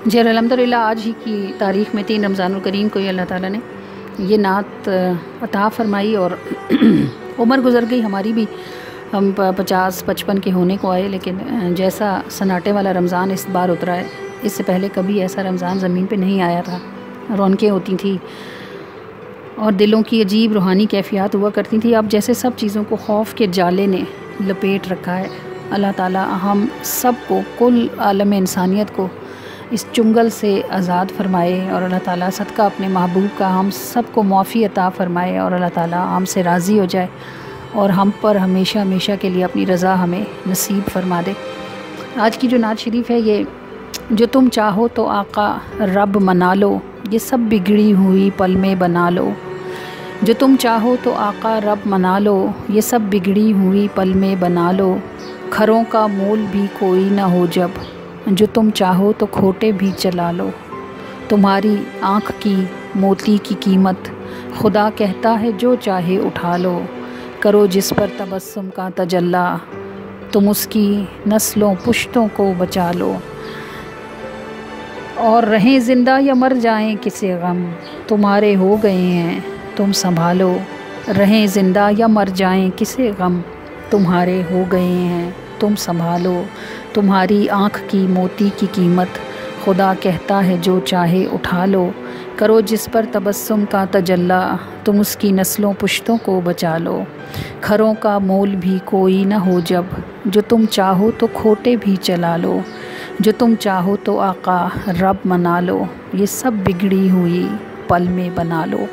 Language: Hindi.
जी अल्हम्दुलिल्लाह, आज ही की तारीख़ में 3 रमज़ानुल करीम को ही अल्लाह ताला ने ये नात अता फ़रमाई और उम्र गुज़र गई हमारी भी। हम 50-55 के होने को आए, लेकिन जैसा सन्नाटे वाला रमज़ान इस बार उतरा है, इससे पहले कभी ऐसा रमज़ान ज़मीन पे नहीं आया था। रौनकें होती थी और दिलों की अजीब रूहानी कैफ़ियत हुआ करती थी। अब जैसे सब चीज़ों को खौफ के जाले ने लपेट रखा है। अल्लाह ताला हम सब को, कुल आलम इंसानियत को इस चुंगल से आज़ाद फ़रमाए और अल्लाह ताला सदका अपने महबूब का हम सब को मुआफ़ी अता फ़रमाए और अल्लाह ताला हमसे राज़ी हो जाए और हम पर हमेशा हमेशा के लिए अपनी रज़ा हमें नसीब फ़रमा दे। आज की जो नात शरीफ है, ये जो तुम चाहो तो आका रब मना लो, ये सब बिगड़ी हुई पल में बना लो। जो तुम चाहो तो आका रब मना लो, ये सब बिगड़ी हुई पल में बना लो। खरों का मोल भी कोई ना हो जब, जो तुम चाहो तो खोटे भी चला लो। तुम्हारी आँख की मोती की कीमत खुदा कहता है जो चाहे उठा लो। करो जिस पर तबस्सुम का तजल्ला, तुम उसकी नस्लों पुश्तों को बचा लो। और रहें ज़िंदा या मर जाएं किसे गम, तुम्हारे हो गए हैं तुम संभालो। रहें ज़िंदा या मर जाएं किसे गम, तुम्हारे हो गए हैं तुम संभालो। तुम्हारी आँख की मोती की कीमत खुदा कहता है जो चाहे उठा लो। करो जिस पर तबस्सुम का तजल्ला, तुम उसकी नस्लों पुश्तों को बचा लो। खरों का मोल भी कोई ना हो जब, जो तुम चाहो तो खोटे भी चला लो। जो तुम चाहो तो आका रब मना लो, ये सब बिगड़ी हुई पल में बना लो।